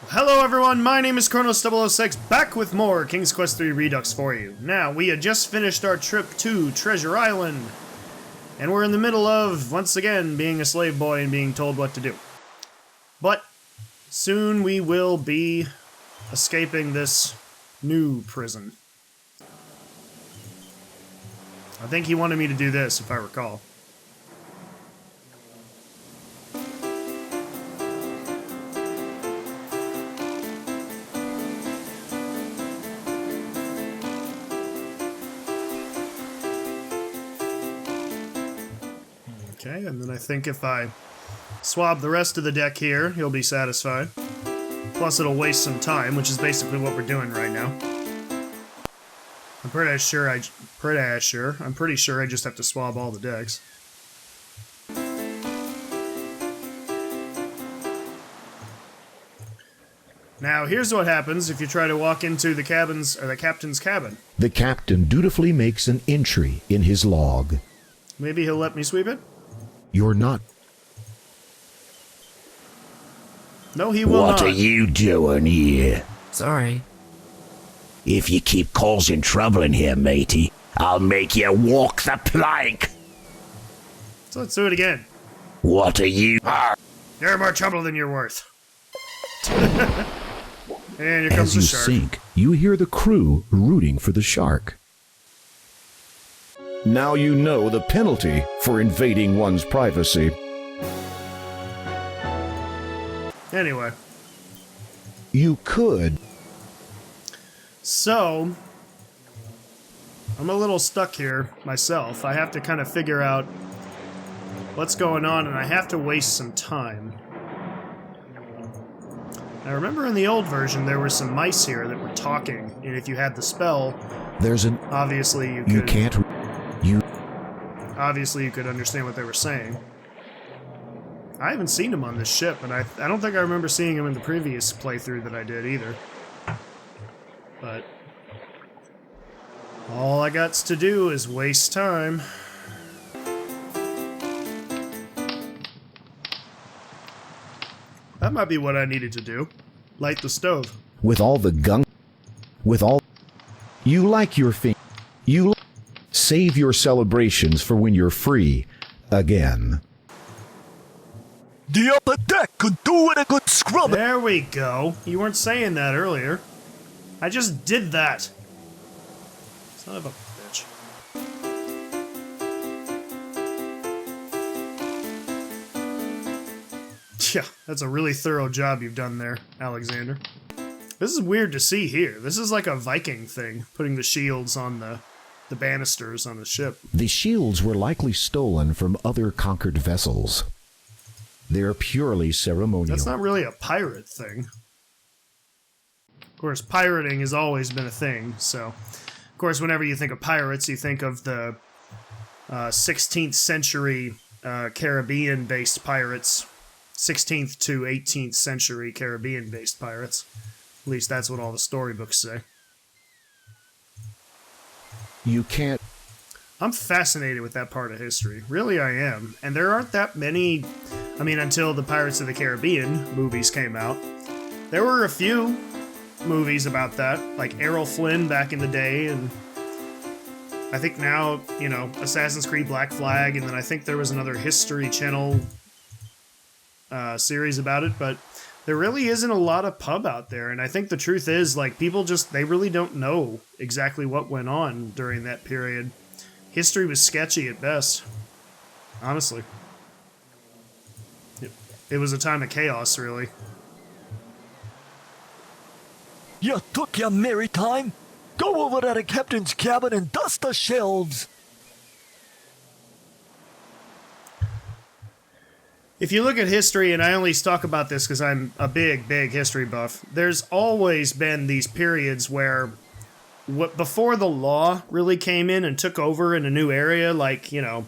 Hello everyone, my name is Chronos006, back with more King's Quest III Redux for you. Now, we had just finished our trip to Treasure Island, and we're in the middle of, once again, being a slave boy and being told what to do. But, soon we will be escaping this new prison. I think he wanted me to do this, if I recall. Okay, and then I think if I swab the rest of the deck here, he'll be satisfied. Plus it'll waste some time, which is basically what we're doing right now. I'm pretty sure I just have to swab all the decks. Now, here's what happens if you try to walk into the captain's cabin. The captain dutifully makes an entry in his log. Maybe he'll let me sweep it? You're not. No, he will not. What are you doing here? Sorry. If you keep causing trouble in here, matey, I'll make you walk the plank. So let's do it again. What are you? You're more trouble than you're worth. And here comes As you the shark. sink, you hear the crew rooting for the shark. Now you know the penalty for invading one's privacy. Anyway. You could. So, I'm a little stuck here myself. I have to kind of figure out what's going on, and I have to waste some time. I remember in the old version there were some mice here that were talking, and if you had the spell, There's an. obviously you You could... can't. You. Obviously you could understand what they were saying. I haven't seen him on this ship, and I don't think I remember seeing him in the previous playthrough that I did either. But all I got to do is waste time. That might be what I needed to do. Light the stove. With all the gunk. With all. You like your thing. You. Save your celebrations for when you're free. Again. The upper deck could do with a good scrub. There we go. You weren't saying that earlier. I just did that. Son of a bitch. Yeah, that's a really thorough job you've done there, Alexander. This is weird to see here. This is like a Viking thing, putting the shields on the banisters on the ship. The shields were likely stolen from other conquered vessels. They're purely ceremonial. That's not really a pirate thing. Of course, pirating has always been a thing, so... Of course, whenever you think of pirates, you think of the 16th century Caribbean-based pirates. 16th to 18th century Caribbean-based pirates. At least that's what all the storybooks say. You can't. I'm fascinated with that part of history. Really, I am. And there aren't that many... I mean, until the Pirates of the Caribbean movies came out. There were a few movies about that, like Errol Flynn back in the day, and I think now, you know, Assassin's Creed Black Flag, and then I think there was another History Channel series about it, but there really isn't a lot of pub out there, and I think the truth is, like, people just, they really don't know exactly what went on during that period. History was sketchy at best, honestly. It was a time of chaos, really. You took your merry time. Go over to the captain's cabin and dust the shelves. If you look at history, and I only talk about this because I'm a big history buff, there's always been these periods where, before the law really came in and took over in a new area, like, you know,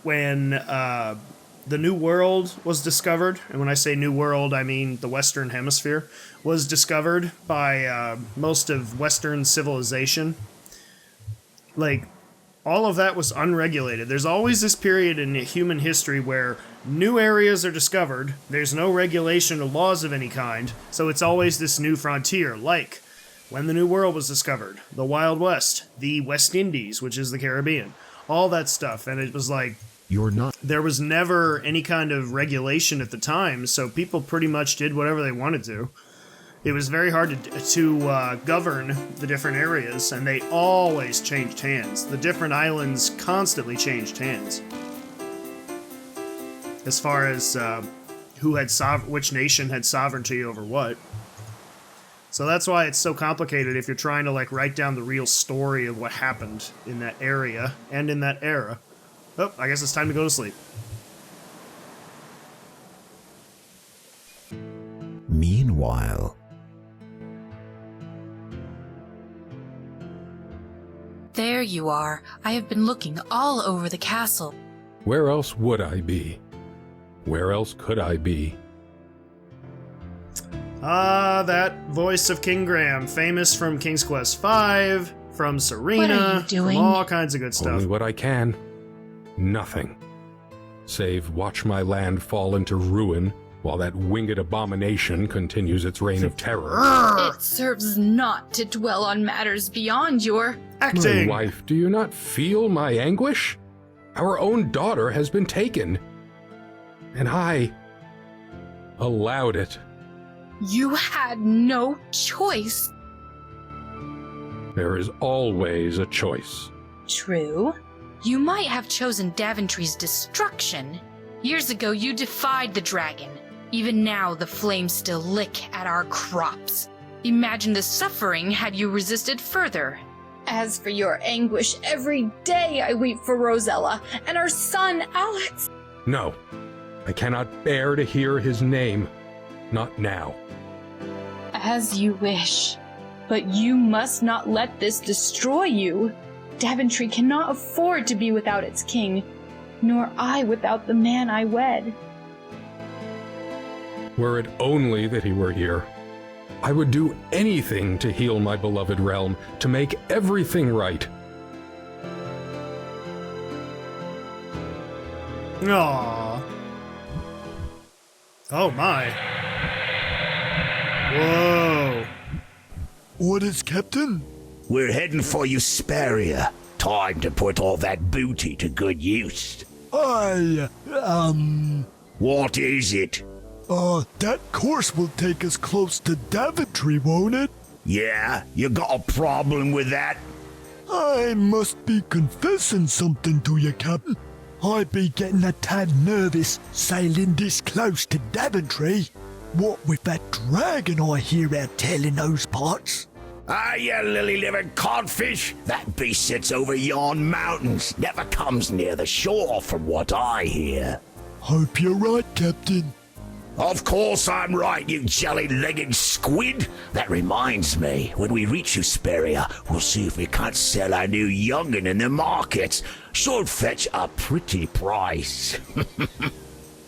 when the New World was discovered, and when I say New World, I mean the Western Hemisphere, was discovered by most of Western civilization. Like, all of that was unregulated. There's always this period in human history where new areas are discovered, there's no regulation or laws of any kind, so it's always this new frontier, like when the New World was discovered, the Wild West, the West Indies, which is the Caribbean, all that stuff, and it was like, You're not. there was never any kind of regulation at the time, so people pretty much did whatever they wanted to. It was very hard to govern the different areas, and they always changed hands. The different islands constantly changed hands. As far as who had which nation had sovereignty over what. So that's why it's so complicated if you're trying to like write down the real story of what happened in that area and in that era. Oh, I guess it's time to go to sleep. Meanwhile, There you are. I have been looking all over the castle. Where else would I be? Where else could I be? Ah, that voice of King Graham, famous from King's Quest V, from Serena, What are you doing? from all kinds of good stuff. Only what I can. Nothing. Save watch my land fall into ruin while that winged abomination continues its reign of terror. It serves not to dwell on matters beyond your... My Acting! wife, do you not feel my anguish? Our own daughter has been taken. And I allowed it. You had no choice. There is always a choice. True. You might have chosen Daventry's destruction. Years ago, you defied the dragon. Even now, the flames still lick at our crops. Imagine the suffering had you resisted further. As for your anguish, every day I weep for Rosella and our son, Alex. No, I cannot bear to hear his name. Not now. As you wish. But you must not let this destroy you. Daventry cannot afford to be without its king, nor I without the man I wed. Were it only that he were here, I would do anything to heal my beloved realm, to make everything right. Aww. Oh my. Whoa. Orders, Captain? We're heading for Usperia. Time to put all that booty to good use. What is it? That course will take us close to Daventry, won't it? Yeah, you got a problem with that? I must be confessing something to you, Captain. I be getting a tad nervous sailing this close to Daventry. What with that dragon I hear out telling those parts. Ah, you lily-livered codfish! That beast sits over yon mountains, never comes near the shore from what I hear. Hope you're right, Captain. Of course I'm right, you jelly-legged squid! That reminds me, when we reach Usperia, we'll see if we can't sell our new young'un in the market. Should fetch a pretty price.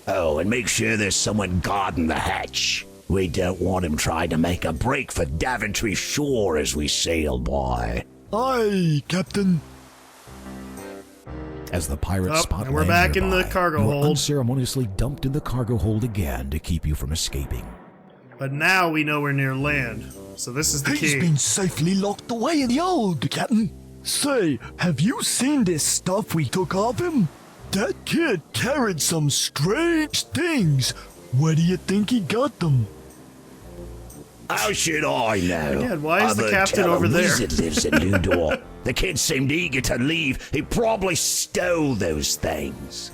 Oh, and make sure there's someone guarding the hatch. We don't want him trying to make a break for Daventry shore as we sail by. Aye, Captain. as the pirate Oh, spot and we're lands back in the nearby, cargo you are hold. unceremoniously dumped in the cargo hold again to keep you from escaping. But now we know we're near land, so this is the He's key. been safely locked away in the hold, Captain. Say, have you seen this stuff we took off him? That kid carried some strange things. Where do you think he got them? How should I know? Again, why is the I've captain heard tell a over there? wizard lives at Ludor. The kid seemed eager to leave. He probably stole those things.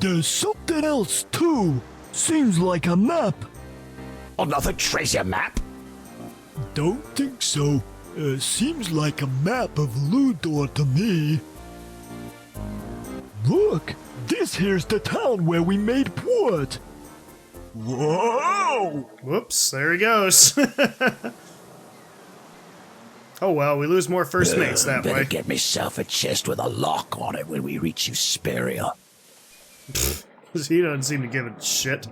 There's something else, too. Seems like a map. Another treasure map? Don't think so. Seems like a map of Ludor to me. Look, this here's the town where we made port. Whoa! Whoops, there he goes. Oh well, we lose more first mates that Better way. get myself a chest with a lock on it when we reach Usperia. He doesn't seem to give a shit.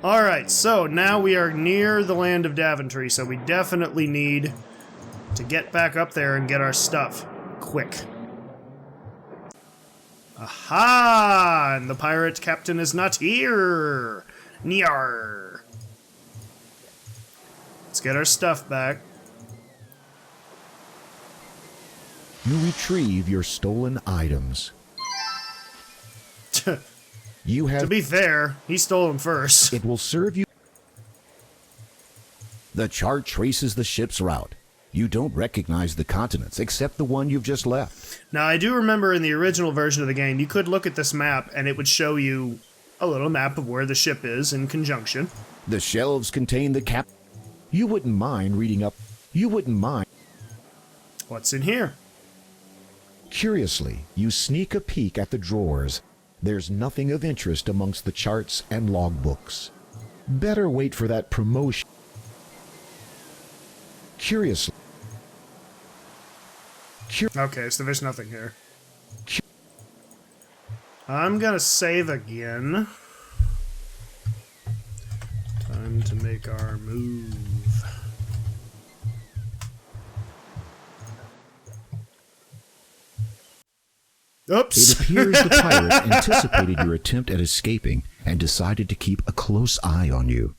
Alright, so now we are near the land of Daventry, so we definitely need to get back up there and get our stuff. Quick. Aha! And the pirate captain is not here! Nyar! Let's get our stuff back. You retrieve your stolen items. You To have... be fair, he stole them first. It will serve you... The chart traces the ship's route. You don't recognize the continents except the one you've just left. Now, I do remember in the original version of the game, you could look at this map and it would show you a little map of where the ship is in conjunction. The shelves contain the cap... You wouldn't mind reading up... You wouldn't mind... What's in here? Curiously, you sneak a peek at the drawers. There's nothing of interest amongst the charts and logbooks. Better wait for that promotion. Curiously... Okay, so there's nothing here. I'm gonna save again. Time to make our move. Oops! It appears the pirate anticipated your attempt at escaping and decided to keep a close eye on you.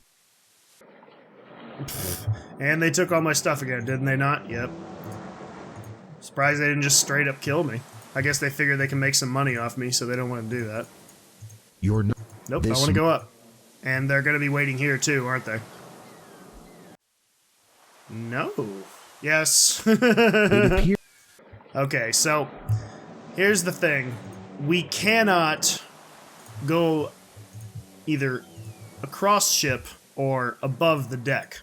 And they took all my stuff again, didn't they not? Yep. Surprised they didn't just straight up kill me. I guess they figure they can make some money off me, so they don't want to do that. You're no... Nope, I want to go up. And they're going to be waiting here too, aren't they? No. Yes. It appears... Okay, so here's the thing. We cannot go either across ship or above the deck.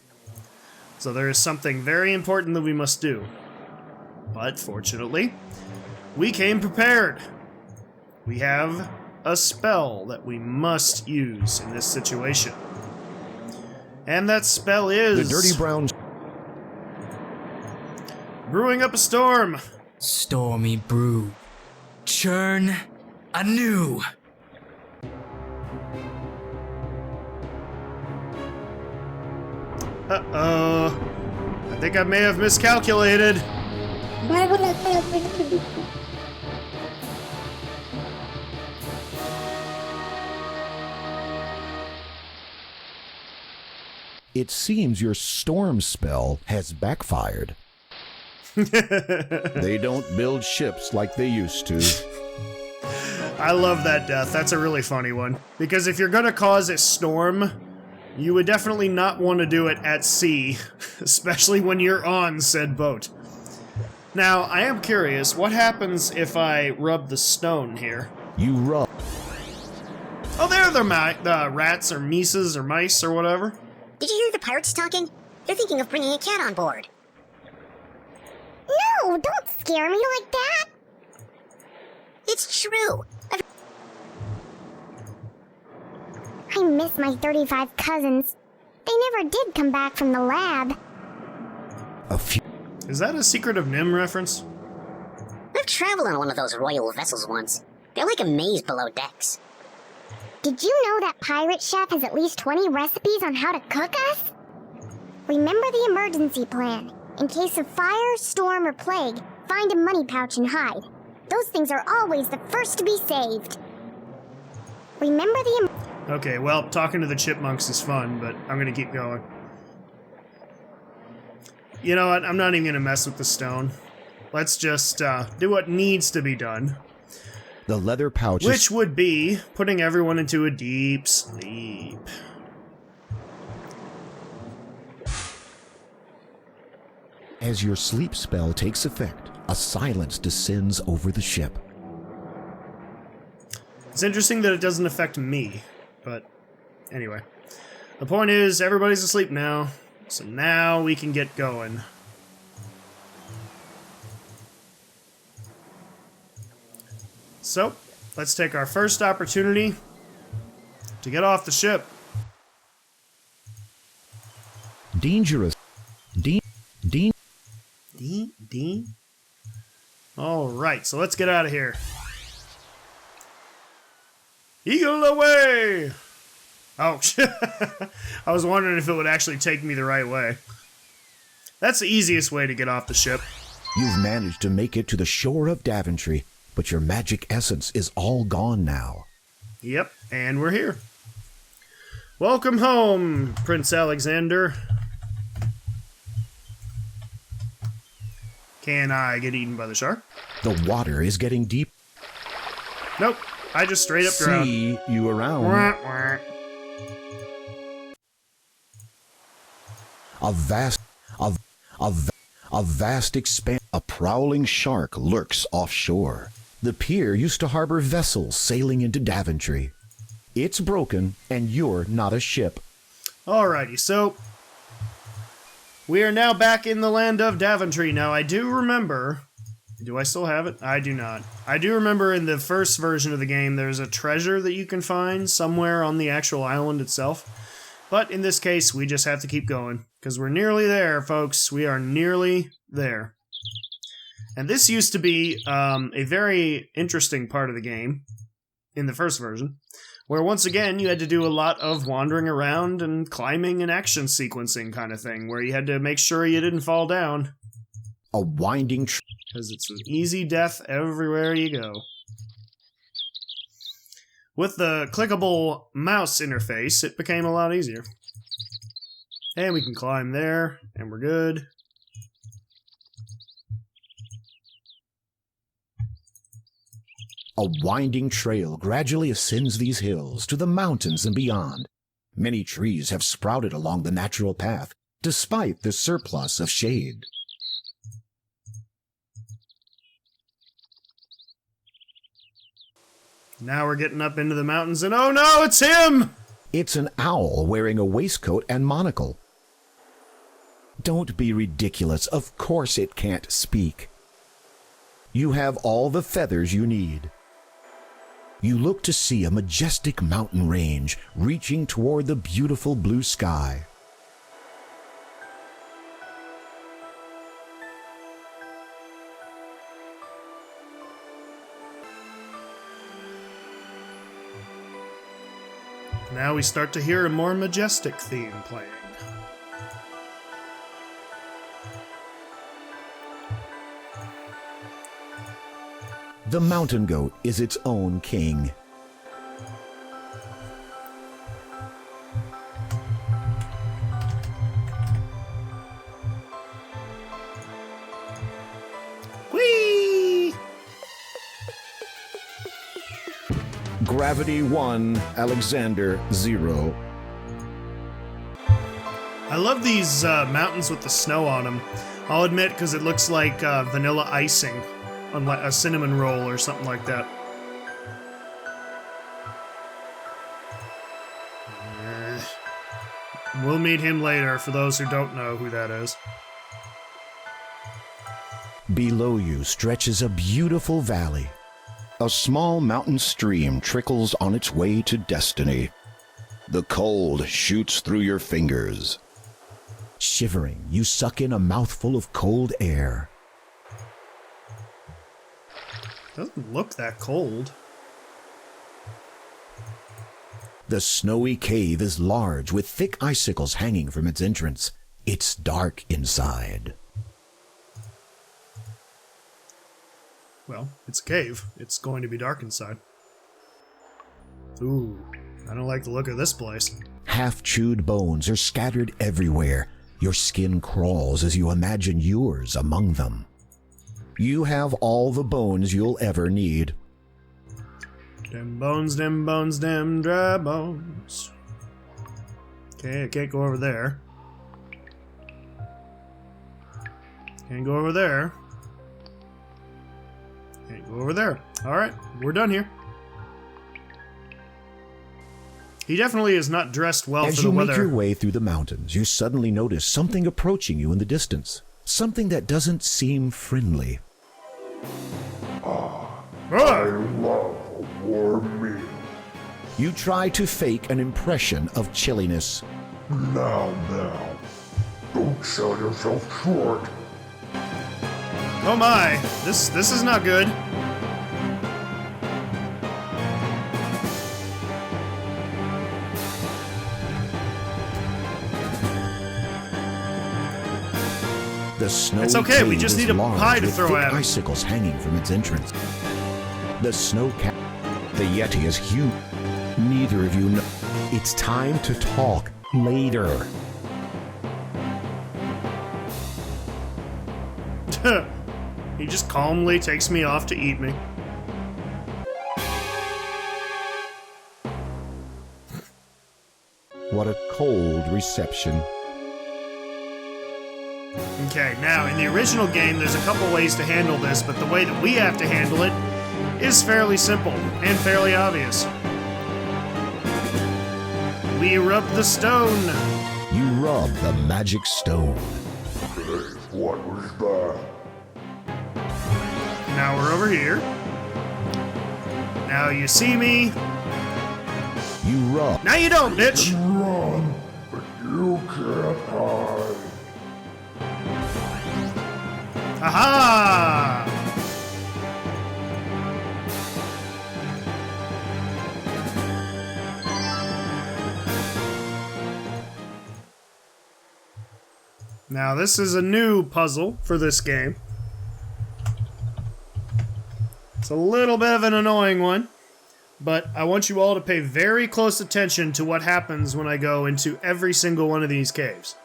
So there is something very important that we must do. But fortunately, we came prepared. We have a spell that we must use in this situation. And that spell is... The dirty brown... Brewing up a storm. Stormy brew. Churn anew. Uh-oh. I think I may have miscalculated. It seems your storm spell has backfired. They don't build ships like they used to. I love that death. That's a really funny one. Because if you're gonna cause a storm, you would definitely not want to do it at sea, especially when you're on said boat. Now, I am curious, what happens if I rub the stone here? You rub. Oh, there they're rats or mices or mice or whatever. Did you hear the pirates talking? They're thinking of bringing a cat on board. No, don't scare me like that. It's true. I miss my 35 cousins. They never did come back from the lab. A few. Is that a Secret of Nim reference? I've traveled on one of those royal vessels once. They're like a maze below decks. Did you know that Pirate Chef has at least 20 recipes on how to cook us? Remember the emergency plan. In case of fire, storm, or plague, find a money pouch and hide. Those things are always the first to be saved. Remember the... Okay, well, talking to the chipmunks is fun, but I'm gonna keep going. You know what? I'm not even gonna mess with the stone. Let's just do what needs to be done. The leather pouches. Which would be putting everyone into a deep sleep. As your sleep spell takes effect, a silence descends over the ship. It's interesting that it doesn't affect me, but anyway. The point is, everybody's asleep now, so now we can get going. So, let's take our first opportunity to get off the ship. Dangerous. Dean. Alright, so let's get out of here. Eagle away! Oh, I was wondering if it would actually take me the right way. That's the easiest way to get off the ship. You've managed to make it to the shore of Daventry, but your magic essence is all gone now. Yep, and we're here. Welcome home, Prince Alexander. Can I get eaten by the shark? The water is getting deep. Nope, I just straight up drowned. See you around. Wah, wah. A vast expanse. A prowling shark lurks offshore. The pier used to harbor vessels sailing into Daventry. It's broken, and you're not a ship. Alrighty, so we are now back in the land of Daventry. Now, I do remember... Do I still have it? I do not. I do remember in the first version of the game, there's a treasure that you can find somewhere on the actual island itself. But in this case, we just have to keep going, because we're nearly there, folks. We are nearly there. And this used to be a very interesting part of the game in the first version, where once again you had to do a lot of wandering around and climbing and action sequencing kind of thing, where you had to make sure you didn't fall down. A winding Because it's an easy death everywhere you go. With the clickable mouse interface, it became a lot easier. And we can climb there, and we're good. A winding trail gradually ascends these hills to the mountains and beyond. Many trees have sprouted along the natural path, despite the surplus of shade. Now we're getting up into the mountains, and oh no, it's him! It's an owl wearing a waistcoat and monocle. Don't be ridiculous. Of course it can't speak. You have all the feathers you need. You look to see a majestic mountain range reaching toward the beautiful blue sky. Now we start to hear a more majestic theme playing. The mountain goat is its own king. Whee! Gravity 1, Alexander 0. I love these mountains with the snow on them. I'll admit, because it looks like vanilla icing on like a cinnamon roll or something like that. We'll meet him later, for those who don't know who that is. Below you stretches a beautiful valley. A small mountain stream trickles on its way to destiny. The cold shoots through your fingers. Shivering, you suck in a mouthful of cold air. Doesn't look that cold. The snowy cave is large, with thick icicles hanging from its entrance. It's dark inside. Well, it's a cave. It's going to be dark inside. Ooh, I don't like the look of this place. Half-chewed bones are scattered everywhere. Your skin crawls as you imagine yours among them. You have all the bones you'll ever need. Dem bones, dem dry bones. Okay, I can't go over there. Can't go over there. Can't go over there. Alright, we're done here. He definitely is not dressed well As for the you weather. make your way through the mountains, you suddenly notice something approaching you in the distance. Something that doesn't seem friendly. You try to fake an impression of chilliness. Now, don't sell yourself short. Oh my, this is not good. The snowy It's okay, we cave just is need a large pie to with throw thick at him. icicles hanging from its entrance. The snow cap. The Yeti is huge. Neither of you know. It's time to talk later. He just calmly takes me off to eat me. What a cold reception. Okay, now in the original game, there's a couple ways to handle this, but the way that we have to handle it is fairly simple and fairly obvious. We rub the stone. You rub the magic stone. What was that? Now we're over here. Now you see me. You rub. Now you don't, bitch. Run, but you can't hide. Aha! Now this is a new puzzle for this game. It's a little bit of an annoying one, but I want you all to pay very close attention to what happens when I go into every single one of these caves.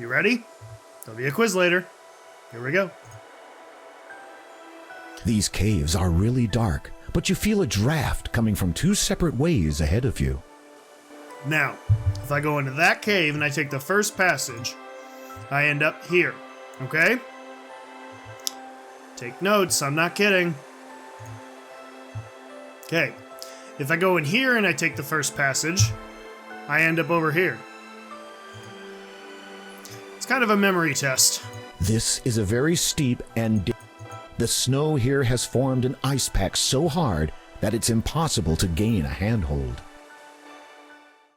You ready? There'll be a quiz later. Here we go. These caves are really dark, but you feel a draft coming from two separate ways ahead of you. Now, if I go into that cave and I take the first passage, I end up here, okay? Take notes, I'm not kidding. Okay, if I go in here and I take the first passage, I end up over here. It's kind of a memory test. This is a very steep and the snow here has formed an ice pack so hard that it's impossible to gain a handhold.